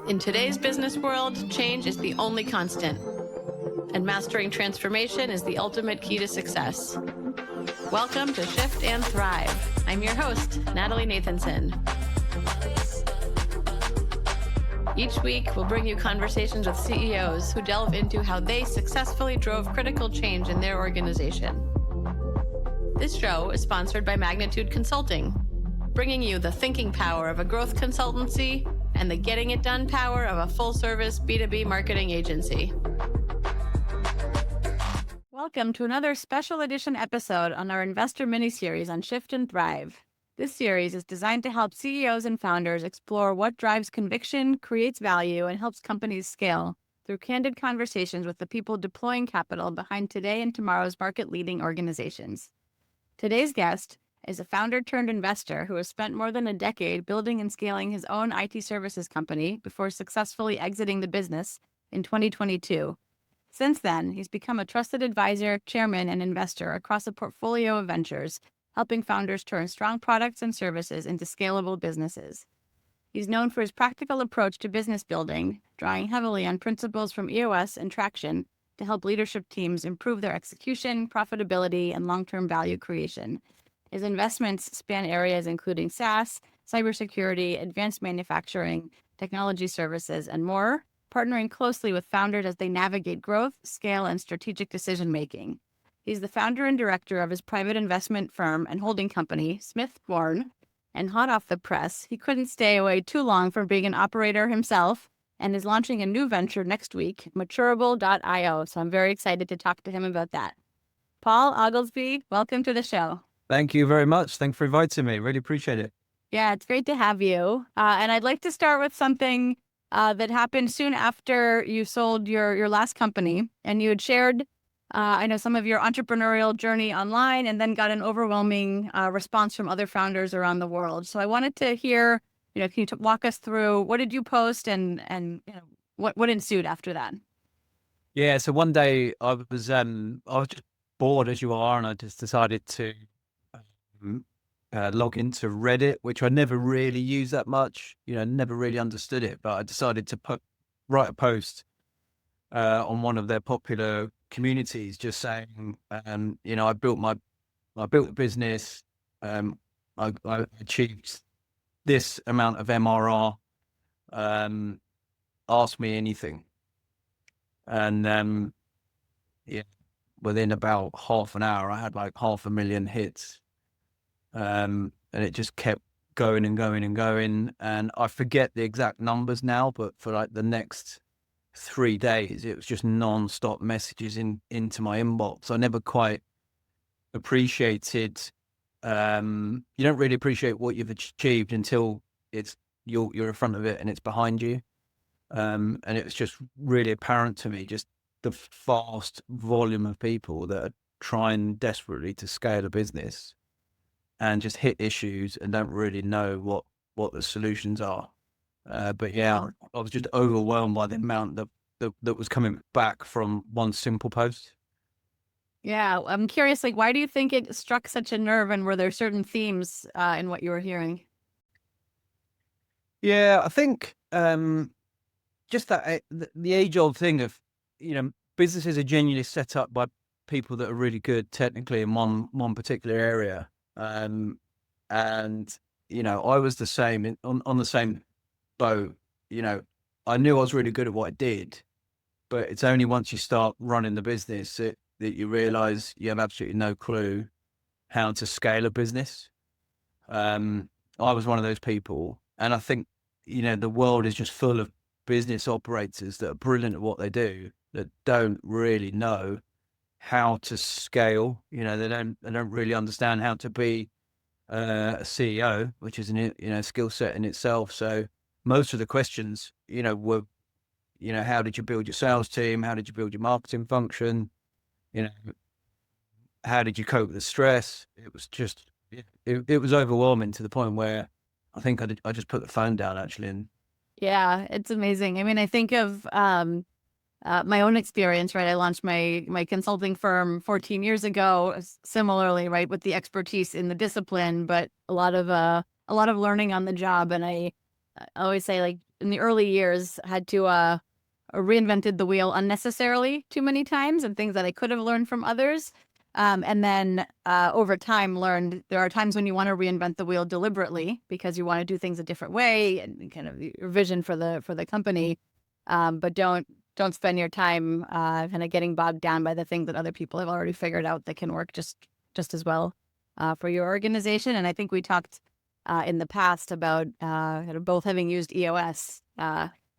In today's business world, change is the only constant, and mastering transformation is the ultimate key to success. Welcome to Shift and Thrive. I'm your host, Natalie Nathanson. Each week, we'll bring you conversations with CEOs who delve into how they successfully drove critical change in their organization. This show is sponsored by Magnitude Consulting, bringing you the thinking power of a growth consultancy and the getting it done power of a full-service B2B marketing agency. Welcome to another special edition episode on our investor mini-series on Shift and Thrive. This series is designed to help CEOs and founders explore what drives conviction, creates value, and helps companies scale through candid conversations with the people deploying capital behind today and tomorrow's market-leading organizations. Today's guest is a founder-turned-investor who has spent more than a decade building and scaling his own IT services company before successfully exiting the business in 2022. Since then, he's become a trusted advisor, chairman, and investor across a portfolio of ventures, helping founders turn strong products and services into scalable businesses. He's known for his practical approach to business building, drawing heavily on principles from EOS and Traction to help leadership teams improve their execution, profitability, and long-term value creation. His investments span areas including SaaS, cybersecurity, advanced manufacturing, technology services, and more, partnering closely with founders as they navigate growth, scale, and strategic decision-making. He's the founder and director of his private investment firm and holding company, Smith Bourne, and hot off the press, he couldn't stay away too long from being an operator himself and is launching a new venture next week, Maturable.io, so I'm very excited to talk to him about that. Paul Oggelsby, welcome to the show. Thank you very much. Thanks for inviting me. Really appreciate it. Yeah, it's great to have you. And I'd like to start with something that happened soon after you sold your last company. And you had shared, I know, some of your entrepreneurial journey online and then got an overwhelming response from other founders around the world. So I wanted to hear, can you walk us through what did you post and what ensued after that? Yeah, so one day I was just bored as you are, and I just decided to log into Reddit, which I never really used that much, never really understood it, but I decided to write a post on one of their popular communities, just saying, I built a business, I achieved this amount of MRR, ask me anything. And within about half an hour, I had like 500,000 hits. And it just kept going and going and going. And I forget the exact numbers now, but for like the next 3 days, it was just non-stop messages into my inbox. I never quite appreciated, you don't really appreciate what you've achieved until you're in front of it and it's behind you. And it was just really apparent to me, just the vast volume of people that are trying desperately to scale a business and just hit issues and don't really know what the solutions are. But yeah, I was just overwhelmed by the amount that was coming back from one simple post. Yeah, I'm curious, why do you think it struck such a nerve, and were there certain themes in what you were hearing? Yeah, I think just that the age-old thing of, businesses are genuinely set up by people that are really good technically in one particular area. And I was the same on the same boat. I knew I was really good at what I did, but it's only once you start running the business that you realize you have absolutely no clue how to scale a business. I was one of those people, and I think, the world is just full of business operators that are brilliant at what they do, that don't really know how to scale. They don't really understand how to be a CEO, which is a skill set in itself. So most of the questions, were, how did you build your sales team? How did you build your marketing function? How did you cope with the stress? It was just, it was overwhelming to the point where I think I just put the phone down actually. And yeah, it's amazing. I mean, I think of my own experience, right? I launched my consulting firm 14 years ago, similarly, right, with the expertise in the discipline, but a lot of learning on the job. And I always say, in the early years had to reinvented the wheel unnecessarily too many times, and things that I could have learned from others. And then over time learned there are times when you want to reinvent the wheel deliberately because you want to do things a different way and kind of your vision for the company. But don't spend your time kind of getting bogged down by the things that other people have already figured out that can work just as well for your organization. And I think we talked in the past about kind of both having used EOS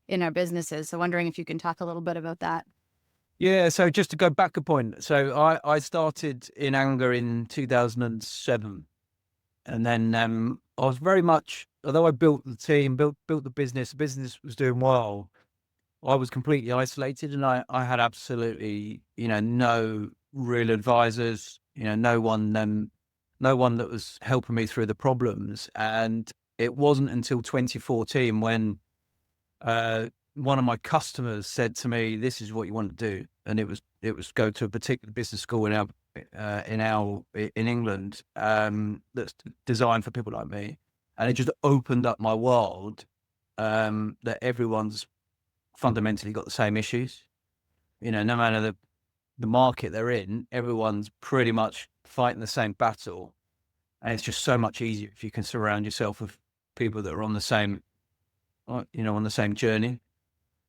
in our businesses. So wondering if you can talk a little bit about that. Yeah, so just to go back a point, so I started in anger in 2007, and then I was very much, although I built the team, built the business was doing well. I was completely isolated, and I had absolutely, no real advisors, no one that was helping me through the problems. And it wasn't until 2014 when one of my customers said to me, "This is what you want to do," and it was go to a particular business school in England that's designed for people like me, and it just opened up my world that everyone's fundamentally got the same issues. No matter the market they're in, everyone's pretty much fighting the same battle, and it's just so much easier if you can surround yourself with people that are on the same, on the same journey.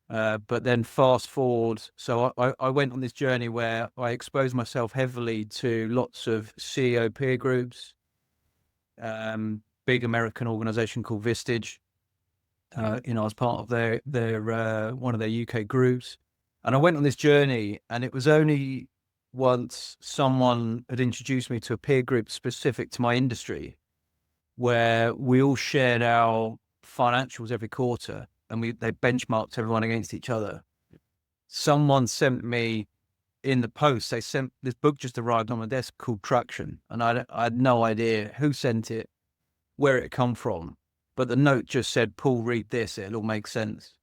But then fast forward, so I went on this journey where I exposed myself heavily to lots of CEO peer groups, big American organization called Vistage. I was part of their one of their UK groups, and I went on this journey, and it was only once someone had introduced me to a peer group specific to my industry, where we all shared our financials every quarter, and they benchmarked everyone against each other. Someone sent me in the post, they sent this book just arrived on my desk called Traction, and I had no idea who sent it, where it come from, but the note just said, "Paul, read this, it'll all make sense."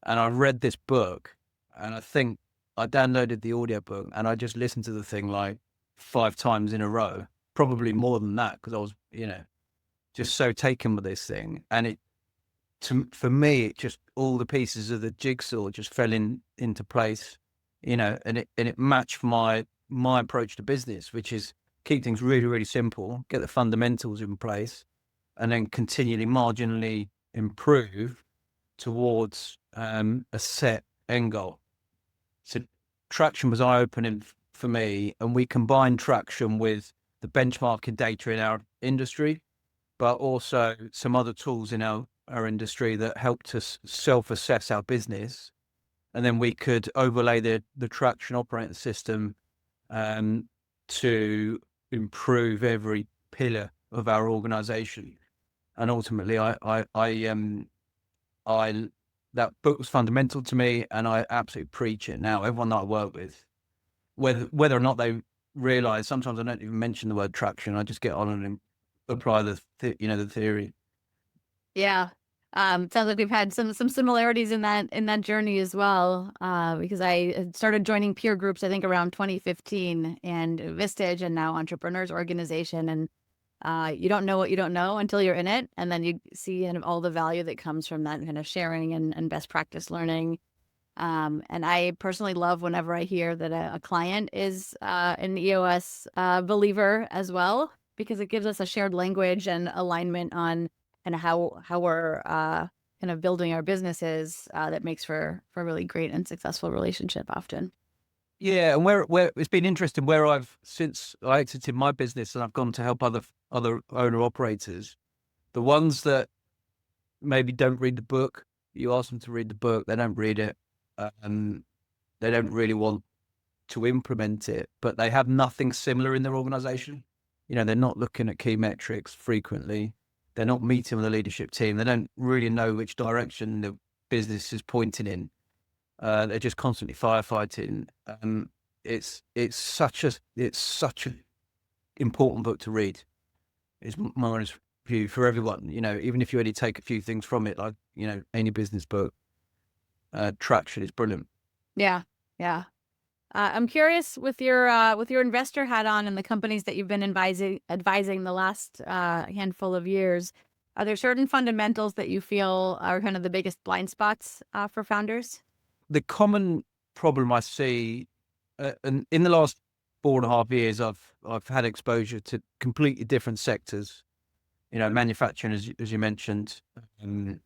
And I read this book, and I think I downloaded the audiobook, and I just listened to the thing like 5 times in a row, probably more than that, because I was, just so taken with this thing. And for me, it just, all the pieces of the jigsaw just fell into place, and it matched my approach to business, which is keep things really, really simple, get the fundamentals in place, and then continually marginally improve towards a set end goal. So Traction was eye-opening for me, and we combined Traction with the benchmarking data in our industry, but also some other tools in our industry that helped us self-assess our business. And then we could overlay the Traction operating system to improve every pillar of our organization. And ultimately, that book was fundamental to me, and I absolutely preach it now. Everyone that I work with, whether or not they realize, sometimes I don't even mention the word traction. I just get on and apply the theory. Yeah. Sounds like we've had some similarities in that journey as well. Because I had started joining peer groups, I think around 2015, and Vistage, and now Entrepreneurs Organization. And you don't know what you don't know until you're in it, and then you see kind of all the value that comes from that kind of sharing and best practice learning. And I personally love whenever I hear that a client is an EOS believer as well, because it gives us a shared language and alignment on kind of how we're kind of building our businesses that makes for a really great and successful relationship often. Yeah, and where it's been interesting, where since I exited my business and I've gone to help other owner operators, the ones that maybe don't read the book, you ask them to read the book, they don't read it, and they don't really want to implement it, but they have nothing similar in their organization. They're not looking at key metrics frequently. They're not meeting with the leadership team. They don't really know which direction the business is pointing in. They're just constantly firefighting. It's such a important book to read. It's my honest view for everyone. Even if you only take a few things from it, like any business book, Traction is brilliant. Yeah, yeah. I'm curious, with your investor hat on and the companies that you've been advising the last handful of years, Are there certain fundamentals that you feel are kind of the biggest blind spots for founders? The common problem I see, and in the last 4.5 years, I've had exposure to completely different sectors. Manufacturing, as you mentioned, um,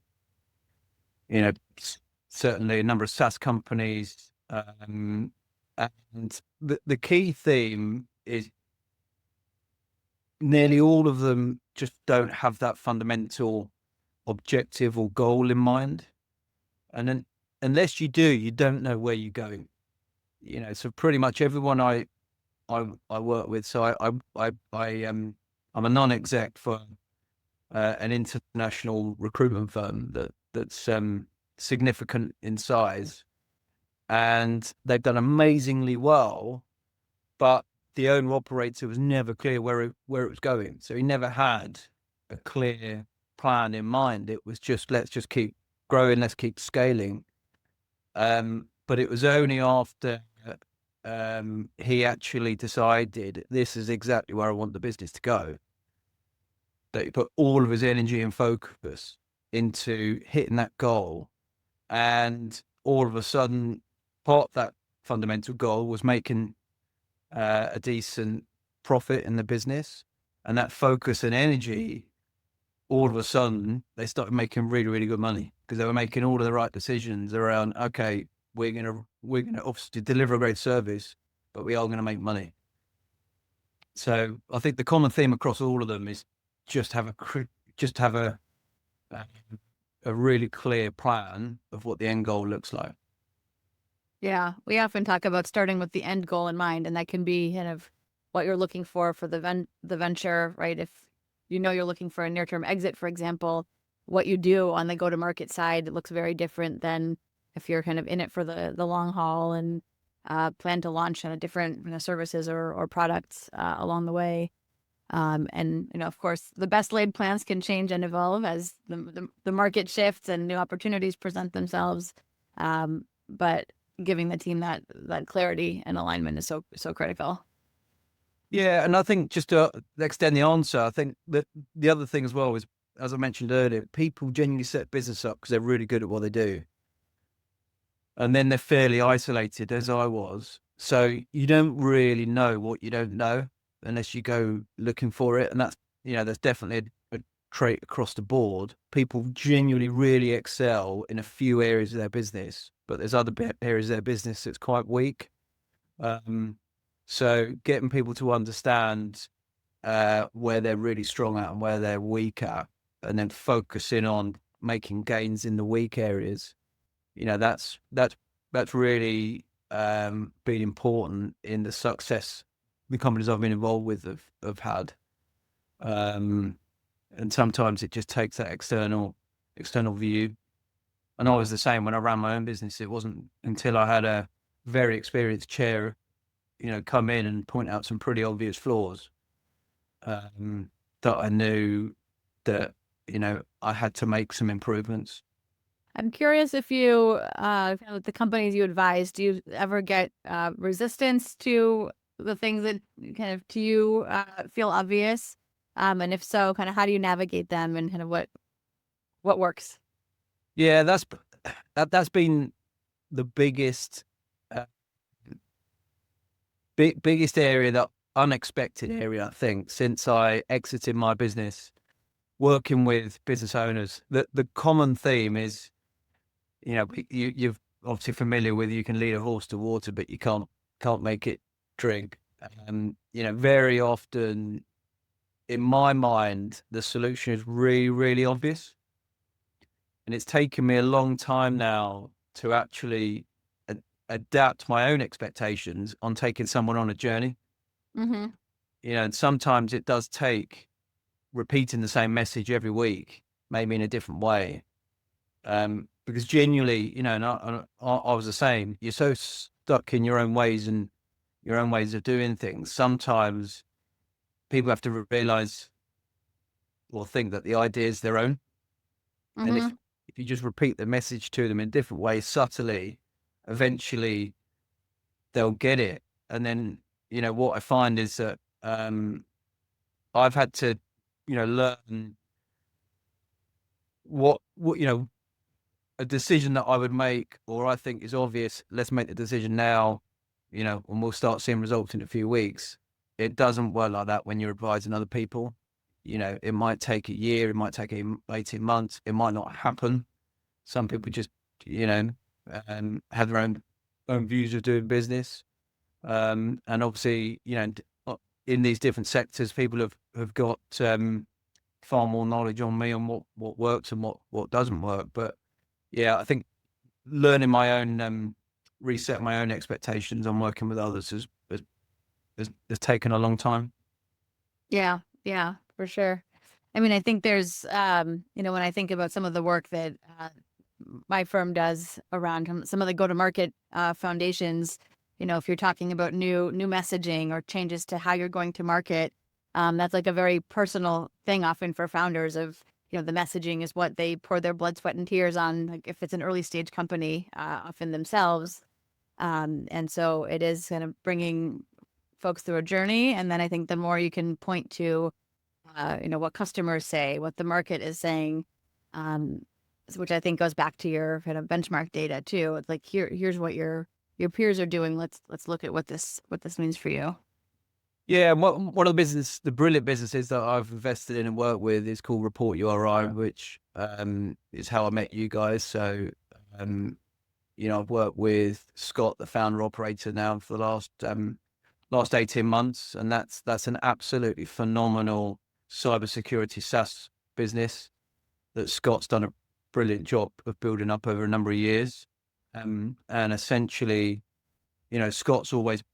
certainly a number of SaaS companies, and the key theme is nearly all of them just don't have that fundamental objective or goal in mind. And then unless you do, you don't know where you're going. So pretty much everyone I work with. So I'm a non-exec for an international recruitment firm that's significant in size, and they've done amazingly well, but the owner operator was never clear where it was going. So he never had a clear plan in mind. It was just, let's just keep growing, let's keep scaling. But it was only after he actually decided this is exactly where I want the business to go, that he put all of his energy and focus into hitting that goal. And all of a sudden, part of that fundamental goal was making a decent profit in the business. And that focus and energy, all of a sudden, they started making really, really good money because they were making all of the right decisions around, okay, we're gonna obviously deliver a great service, but we are gonna make money. So I think the common theme across all of them is just have a really clear plan of what the end goal looks like. Yeah, we often talk about starting with the end goal in mind, and that can be kind of what you're looking for the venture, right? If you know you're looking for a near-term exit, for example, what you do on the go-to-market side looks very different than if you're kind of in it for the long haul and plan to launch kind of different services or products along the way. And of course, the best laid plans can change and evolve as the market shifts and new opportunities present themselves. But giving the team that clarity and alignment is so critical. Yeah, and I think just to extend the answer, I think that the other thing as well is, as I mentioned earlier, people genuinely set business up because they're really good at what they do. And then they're fairly isolated, as I was. So you don't really know what you don't know unless you go looking for it. And that's definitely a trait across the board. People genuinely really excel in a few areas of their business, but there's other areas of their business that's quite weak. So getting people to understand where they're really strong at and where they're weak at, and then focusing on making gains in the weak areas, that's really been important in the success the companies I've been involved with have had. And sometimes it just takes that external view. And I was the same when I ran my own business. It wasn't until I had a very experienced chair, come in and point out some pretty obvious flaws, that I knew that, I had to make some improvements. I'm curious if you, the companies you advise, do you ever get resistance to the things that kind of to you feel obvious? And if so, kind of how do you navigate them and kind of what works? Yeah, that's been the biggest, uh, biggest area, that unexpected area, I think, since I exited my business, working with business owners. The common theme is, you're obviously familiar with, you can lead a horse to water, but you can't make it drink. Very often, in my mind, the solution is really, really obvious. And it's taken me a long time now to actually adapt my own expectations on taking someone on a journey. Mm-hmm. And sometimes it does take repeating the same message every week, maybe in a different way. Because genuinely, and I was the same. You're so stuck in your own ways and your own ways of doing things. Sometimes people have to realize or think that the idea is their own. And Mm-hmm. if you just repeat the message to them in different ways, subtly, eventually they'll get it. And then, what I find is that I've had to, learn what a decision that I would make, or I think is obvious, let's make the decision now, and we'll start seeing results in a few weeks. It doesn't work like that when you're advising other people. It might take a year, it might take 18 months, it might not happen. Some people just, have their own views of doing business. And obviously, in these different sectors, people have got far more knowledge on me on what works and what doesn't work. But yeah, I think learning my own, reset my own expectations on working with others has taken a long time. Yeah, yeah, for sure. I mean, I think there's, when I think about some of the work that my firm does around some of the go-to-market foundations, if you're talking about new messaging or changes to how you're going to market, that's like a very personal thing often for founders of, the messaging is what they pour their blood, sweat, and tears on, like if it's an early stage company, often themselves. And so it is kind of bringing folks through a journey. And then I think the more you can point to, what customers say, what the market is saying, which I think goes back to your kind of benchmark data too. It's like, here's what your peers are doing. Let's look at what this means for you. Yeah, and one of the brilliant businesses that I've invested in and worked with is called Report URI, which is how I met you guys. So, I've worked with Scott, the founder operator, now for the last 18 months, and that's an absolutely phenomenal cybersecurity SaaS business that Scott's done a brilliant job of building up over a number of years. And essentially, Scott's always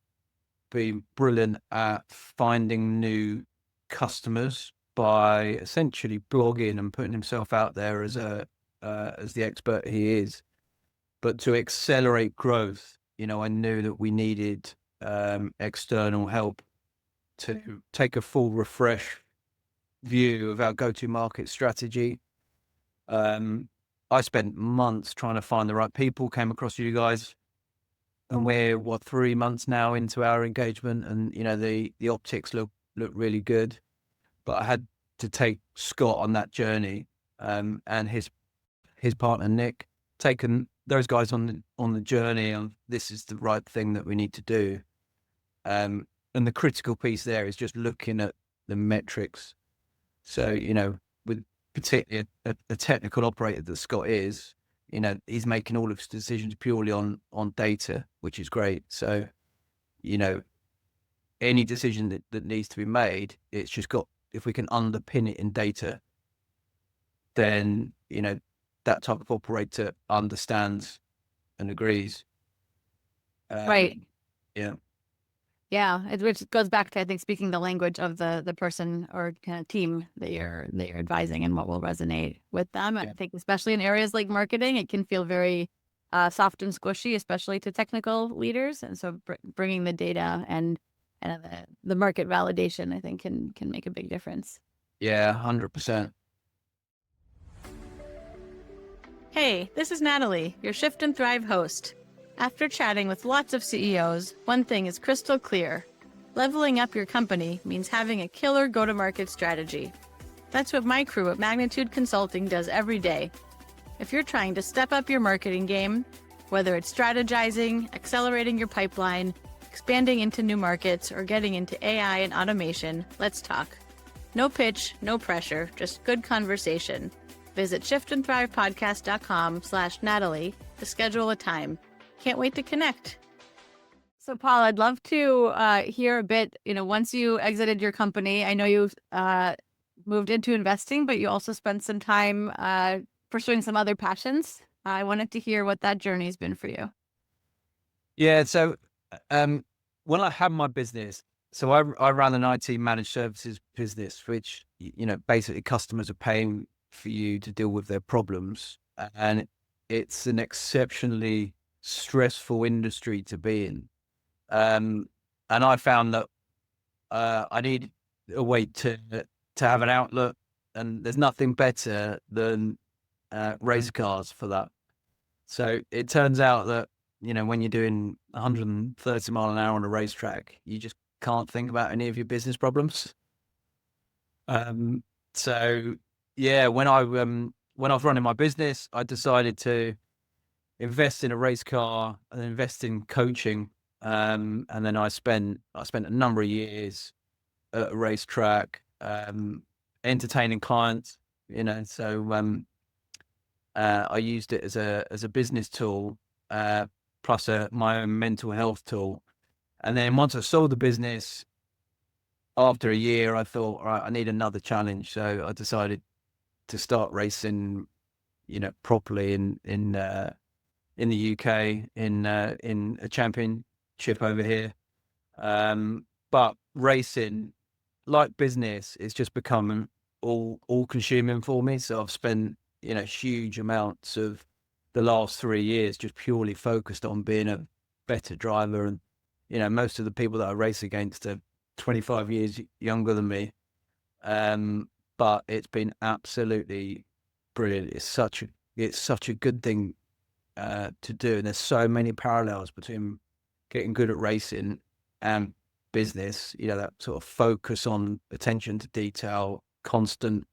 been brilliant at finding new customers by essentially blogging and putting himself out there as the expert he is. But to accelerate growth, I knew that we needed external help to take a full refresh view of our go-to-market strategy. I spent months trying to find the right people, came across you guys, and we're 3 months now into our engagement, and the optics look really good. But I had to take Scott on that journey, and his partner Nick, taken those guys on the journey of this is the right thing that we need to do. And the critical piece there is just looking at the metrics. So, with particularly a technical operator that Scott is, he's making all of his decisions purely on data, which is great. So, any decision that needs to be made, it's just if we can underpin it in data, then, that type of operator understands and agrees. Right. Yeah. Yeah, which goes back to, I think, speaking the language of the person or kind of team that you're advising and what will resonate with them. Yeah. I think especially in areas like marketing, it can feel very soft and squishy, especially to technical leaders. And so bringing the data and the market validation, I think, can make a big difference. Yeah, 100%. Hey, this is Natalie, your Shift and Thrive host. After chatting with lots of CEOs, one thing is crystal clear. Leveling up your company means having a killer go-to-market strategy. That's what my crew at Magnitude Consulting does every day. If you're trying to step up your marketing game, whether it's strategizing, accelerating your pipeline, expanding into new markets, or getting into AI and automation, let's talk. No pitch, no pressure, just good conversation. Visit shiftandthrivepodcast.com/Natalie to schedule a time. Can't wait to connect. So, Paul, I'd love to hear a bit, once you exited your company, I know you moved into investing, but you also spent some time pursuing some other passions. I wanted to hear what that journey has been for you. Yeah. So, when I had my business, so I ran an IT managed services business, which, basically customers are paying for you to deal with their problems. And it's an exceptionally stressful industry to be in. And I found that I need a way to have an outlet, and there's nothing better than race cars for that. So it turns out that, when you're doing 130 mile an hour on a racetrack, you just can't think about any of your business problems. So yeah, when I when I was running my business, I decided to invest in a race car and invest in coaching. And then I spent a number of years at a racetrack, entertaining clients, so I used it as a business tool, plus my own mental health tool. And then once I sold the business, after a year, I thought, all right, I need another challenge. So I decided to start racing, properly in the UK in a championship over here. But racing, like business, is just becoming all consuming for me. So I've spent, huge amounts of the last 3 years just purely focused on being a better driver. And, most of the people that I race against are 25 years younger than me. But it's been absolutely brilliant. It's such a good thing to do. And there's so many parallels between getting good at racing and business, that sort of focus on attention to detail, constant,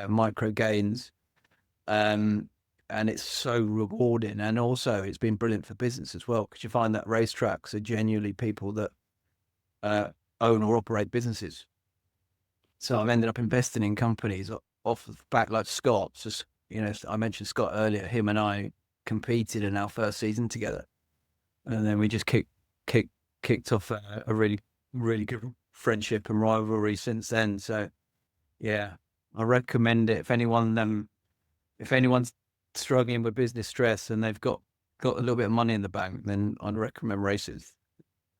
micro gains. And it's so rewarding. And also it's been brilliant for business as well, because you find that racetracks are genuinely people that own or operate businesses. So I've ended up investing in companies off the back, like Scott. Just, I mentioned Scott earlier. Him and I competed in our first season together, and then we just kicked off a really, really good friendship and rivalry since then. So yeah, I recommend it if anyone's struggling with business stress and they've got a little bit of money in the bank, then I'd recommend races.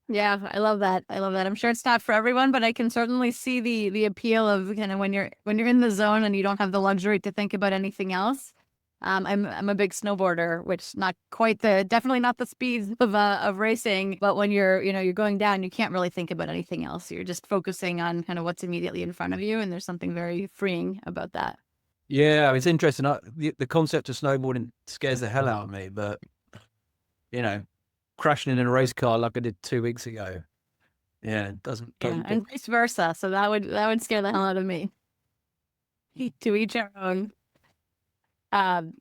Yeah, I love that. I love that. I'm sure it's not for everyone, but I can certainly see the appeal of kind of when you're in the zone and you don't have the luxury to think about anything else. I'm a big snowboarder, which definitely not the speeds of racing, but when you're going down, you can't really think about anything else. You're just focusing on kind of what's immediately in front of you, and there's something very freeing about that. Yeah, it's interesting. The concept of snowboarding scares the hell out of me, but crashing in a race car like I did 2 weeks ago, yeah, it doesn't. Yeah, and vice versa. So that would scare the hell out of me. To each our own. And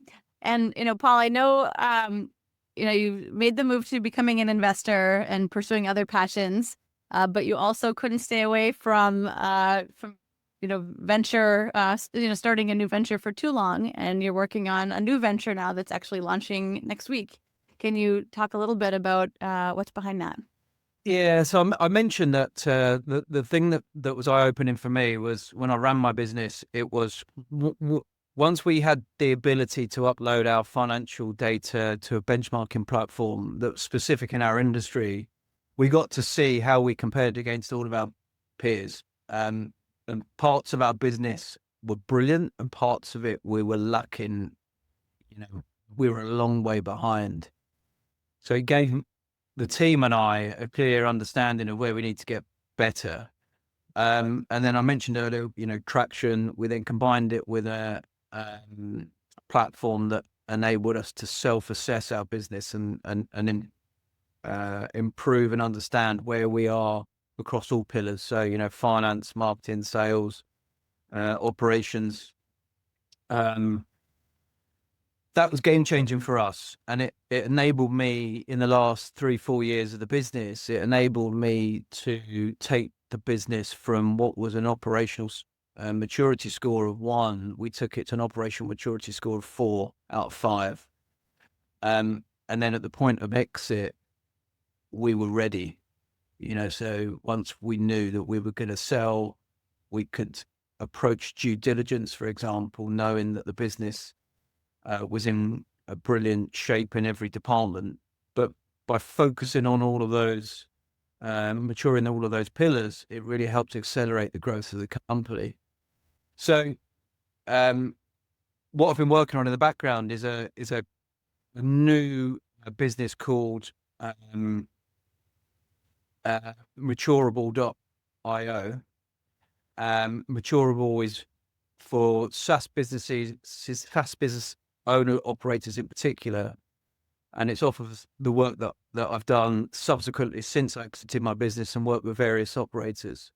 Paul, I know you made the move to becoming an investor and pursuing other passions, but you also couldn't stay away from venture, starting a new venture for too long, and you're working on a new venture now that's actually launching next week. Can you talk a little bit about what's behind that? Yeah, so I mentioned that the thing that was eye-opening for me was when I ran my business. It was once we had the ability to upload our financial data to a benchmarking platform that was specific in our industry, we got to see how we compared against all of our peers. And parts of our business were brilliant, and parts of it we were lacking. We were a long way behind. So it gave the team and I a clear understanding of where we need to get better. And then I mentioned earlier, traction. We then combined it with a platform that enabled us to self-assess our business and improve and understand where we are across all pillars. So, finance, marketing, sales, operations. That was game changing for us, and it enabled me in the last 3-4 years of the business. It enabled me to take the business from what was an operational maturity score of 1. We took it to an operational maturity score of 4 out of 5. And then at the point of exit, we were ready. So once we knew that we were going to sell, we could approach due diligence, for example, knowing that the business was in a brilliant shape in every department. But by focusing on all of those, maturing all of those pillars, it really helped accelerate the growth of the company. So what I've been working on in the background is a new business called Maturable.io. Maturable is for SaaS businesses, SaaS business owner operators in particular, and it's off of the work that I've done subsequently since I exited my business and worked with various operators.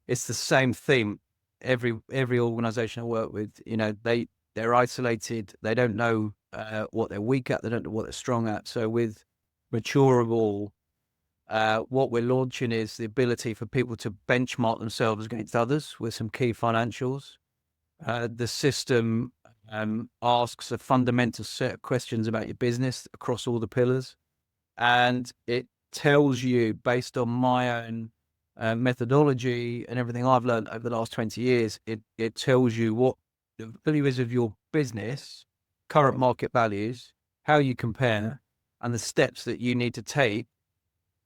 It's the same theme. Every organization I work with, they they're isolated. They don't know what they're weak at. They don't know what they're strong at. So with Maturable, what we're launching is the ability for people to benchmark themselves against others with some key financials. The system asks a fundamental set of questions about your business across all the pillars, and it tells you, based on my own methodology and everything I've learned over the last 20 years, it tells you what the value is of your business, current market values, how you compare, and the steps that you need to take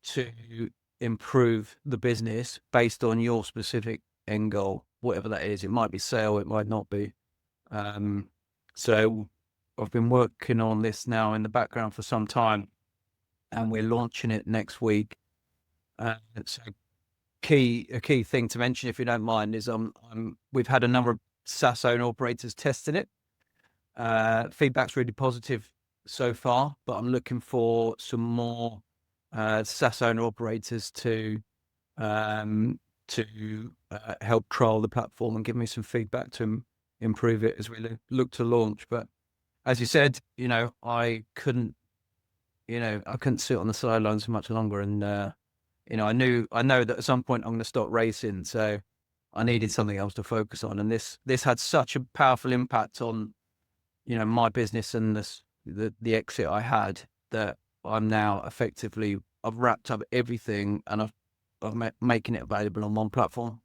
to improve the business based on your specific end goal, whatever that is. It might be sale, it might not be. So I've been working on this now in the background for some time, and we're launching it next week. It's a key thing to mention, if you don't mind, is we've had a number of SaaS owner operators testing it. Feedback's really positive so far, but I'm looking for some more SaaS owner operators to help trial the platform and give me some feedback to improve it as we look to launch. But as you said, I couldn't sit on the sidelines for much longer, and I know that at some point I'm going to stop racing, so I needed something else to focus on, and this had such a powerful impact on my business and the exit I had, that I'm now effectively, I've wrapped up everything and I'm making it available on one platform.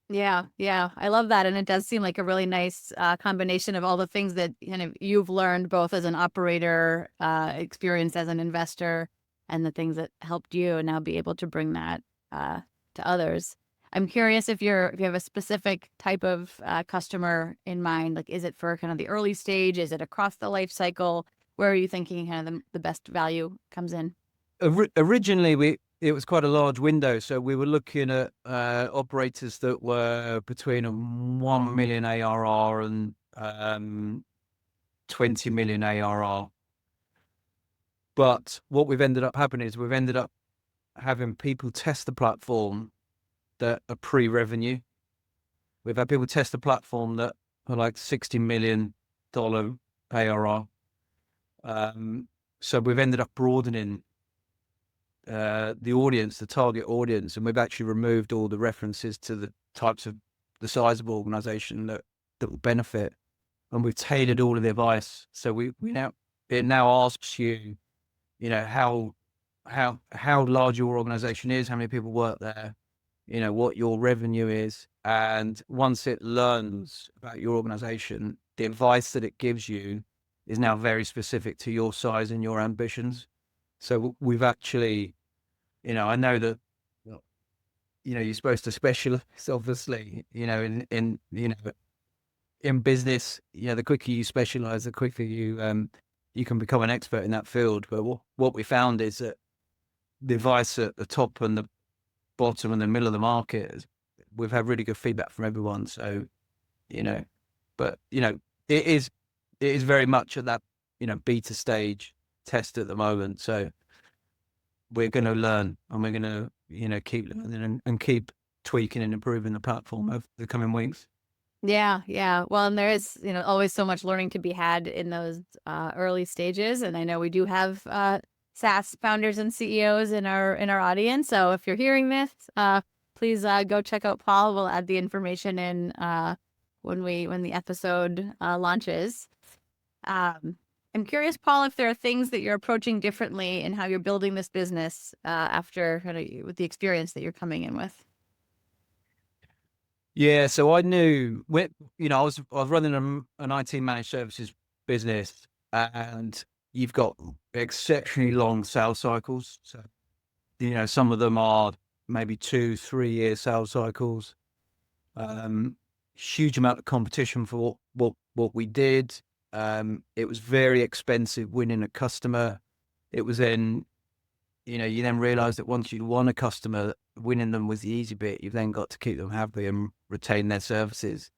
Yeah, yeah, I love that, and it does seem like a really nice combination of all the things that kind of you've learned, both as an operator, experience as an investor, and the things that helped you, and now be able to bring that to others. I'm curious if you have a specific type of customer in mind. Like, is it for kind of the early stage? Is it across the life cycle? Where are you thinking kind of the best value comes in? Originally, it was quite a large window, so we were looking at operators that were between a 1 million ARR and 20 million ARR. But what we've ended up happening is we've ended up having people test the platform that are pre-revenue. We've had people test the platform that are like $60 million ARR. So we've ended up broadening the audience, the target audience, and we've actually removed all the references to the types of the size of organization that will benefit, and we've tailored all of the advice. So it now asks you, how large your organization is, how many people work there, what your revenue is, and once it learns about your organization, the advice that it gives you is now very specific to your size and your ambitions. So we've actually, I know that, you're supposed to specialize, obviously, in business, the quicker you specialize, the quicker you can become an expert in that field. But what we found is that the advice at the top and the bottom and the middle of the market, we've had really good feedback from everyone. So, but it is very much at that, beta stage test at the moment. So we're going to learn, and we're going to, keep learning and keep tweaking and improving the platform over the coming weeks. Yeah, yeah. Well, and there is, always so much learning to be had in those early stages. And I know we do have SaaS founders and CEOs in our audience. So if you're hearing this, please go check out Paul. We'll add the information in when the episode launches. I'm curious, Paul, if there are things that you're approaching differently in how you're building this business after with the experience that you're coming in with. Yeah, so I knew I was running an IT managed services business, and you've got exceptionally long sales cycles. So, some of them are maybe 2-3 year sales cycles. Huge amount of competition for what we did. It was very expensive winning a customer. It was then, you then realize that once you won a customer, winning them was the easy bit. You've then got to keep them happy and retain their services.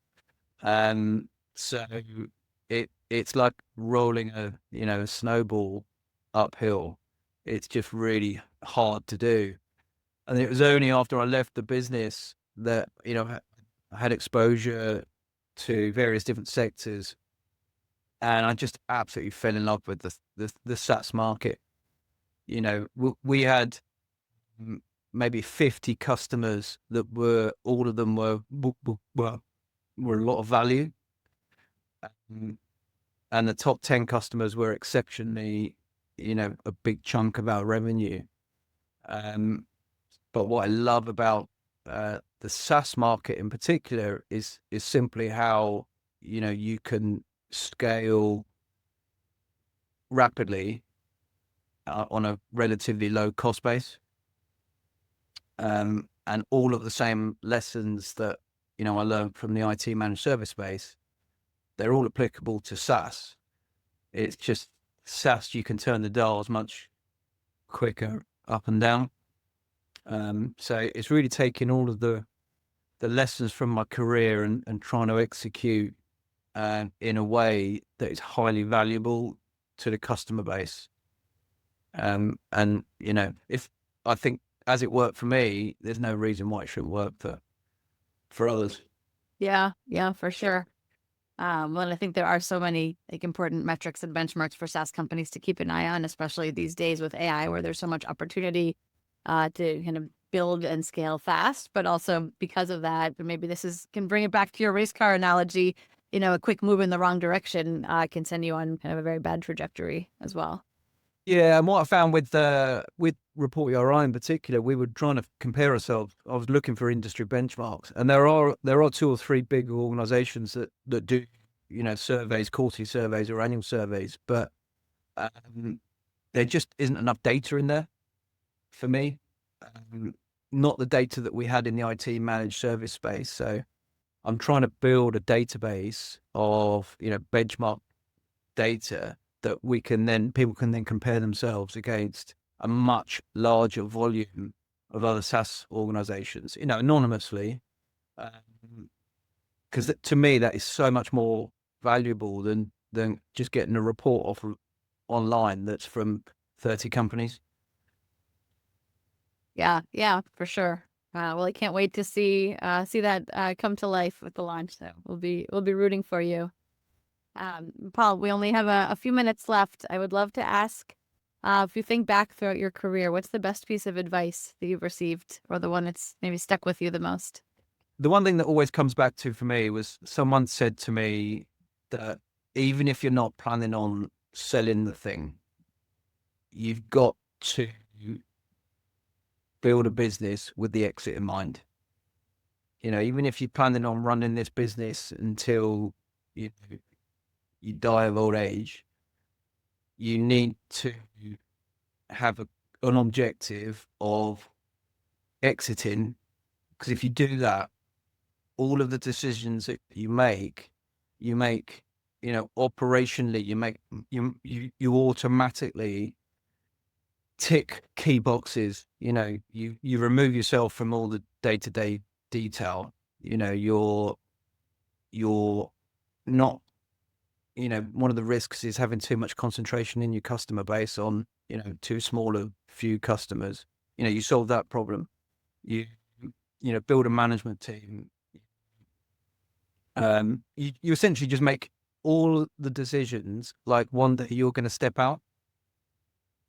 So it's like rolling a snowball uphill. It's just really hard to do. And it was only after I left the business that, I had exposure to various different sectors, and I just absolutely fell in love with the SaaS market. You know, we had maybe 50 customers that were, all of them were a lot of value. And the top 10 customers were exceptionally, a big chunk of our revenue. But what I love about the SaaS market in particular is simply how, you can scale rapidly on a relatively low cost base. And all of the same lessons that, I learned from the IT managed service space, they're all applicable to SaaS. It's just SaaS, you can turn the dials much quicker up and down. So it's really taking all of the lessons from my career and trying to execute in a way that is highly valuable to the customer base. And, if I think as it worked for me, there's no reason why it shouldn't work for others. Yeah, yeah, for sure. Well, and I think there are so many like important metrics and benchmarks for SaaS companies to keep an eye on, especially these days with AI, where there's so much opportunity to kind of build and scale fast. But also because of that, but maybe can bring it back to your race car analogy. A quick move in the wrong direction can send you on kind of a very bad trajectory as well. Yeah, and what I found with Report ERI in particular, we were trying to compare ourselves. I was looking for industry benchmarks, and there are 2 or 3 big organisations that do, surveys, quarterly surveys or annual surveys, but there just isn't enough data in there for me. Not the data that we had in the IT managed service space. So I'm trying to build a database of, benchmark data that people can then compare themselves against a much larger volume of other SaaS organizations, anonymously. Because to me, that is so much more valuable than just getting a report off online that's from 30 companies. Yeah, yeah, for sure. Well, I can't wait to see that come to life with the launch. So we'll be rooting for you. Paul, we only have a few minutes left. I would love to ask, if you think back throughout your career, what's the best piece of advice that you've received, or the one that's maybe stuck with you the most? The one thing that always comes back to for me was someone said to me that even if you're not planning on selling the thing, you've got to build a business with the exit in mind. Even if you're planning on running this business until you die of old age, you need to have an objective of exiting. Because if you do that, all of the decisions that you make, operationally, you automatically tick key boxes. You remove yourself from all the day-to-day detail. You're not, one of the risks is having too much concentration in your customer base on, too small a few customers. You solve that problem. You build a management team. You essentially just make all the decisions like one day you're going to step out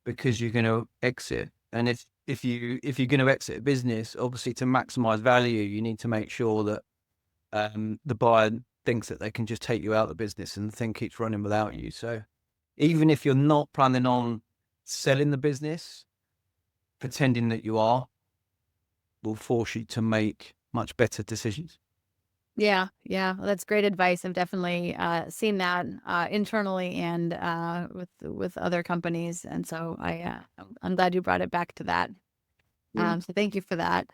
because you're going to exit. And if you're going to exit a business, obviously to maximize value, you need to make sure that the buyer thinks that they can just take you out of the business and the thing keeps running without you. So even if you're not planning on selling the business, pretending that you are will force you to make much better decisions. Yeah, yeah, well, that's great advice. I've definitely seen that internally and with other companies, and so I'm glad you brought it back to that. So thank you for that.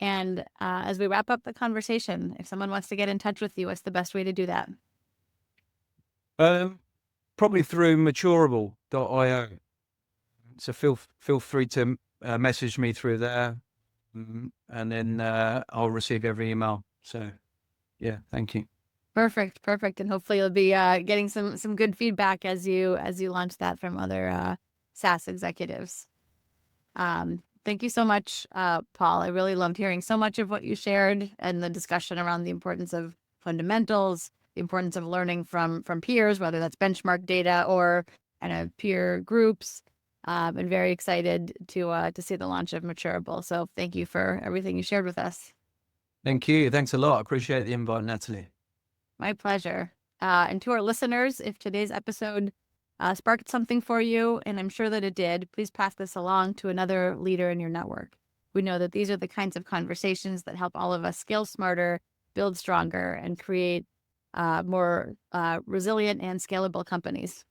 And as we wrap up the conversation, if someone wants to get in touch with you, what's the best way to do that? Probably through maturable.io. So feel free to message me through there, and then I'll receive every email. So yeah, thank you. Perfect, perfect, and hopefully you'll be getting some good feedback as you launch that from other SaaS executives. Thank you so much, Paul. I really loved hearing so much of what you shared and the discussion around the importance of fundamentals, the importance of learning from peers, whether that's benchmark data or kind of peer groups. And very excited to see the launch of Maturable. So thank you for everything you shared with us. Thank you. Thanks a lot. I appreciate the invite, Natalie. My pleasure. And to our listeners, if today's episode sparked something for you, and I'm sure that it did, please pass this along to another leader in your network. We know that these are the kinds of conversations that help all of us scale smarter, build stronger, and create more resilient and scalable companies.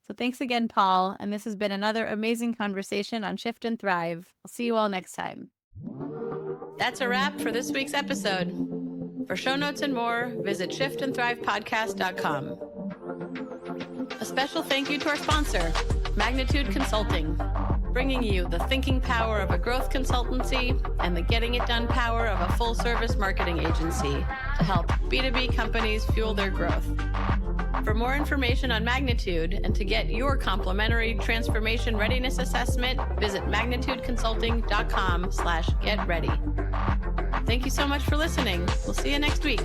So thanks again, Paul. And this has been another amazing conversation on Shift and Thrive. I'll see you all next time. That's a wrap for this week's episode. For show notes and more, visit shiftandthrivepodcast.com. A special thank you to our sponsor, Magnitude Consulting, bringing you the thinking power of a growth consultancy and the getting it done power of a full-service marketing agency to help B2B companies fuel their growth. For more information on Magnitude and to get your complimentary transformation readiness assessment, visit magnitudeconsulting.com/getready. Thank you so much for listening. We'll see you next week.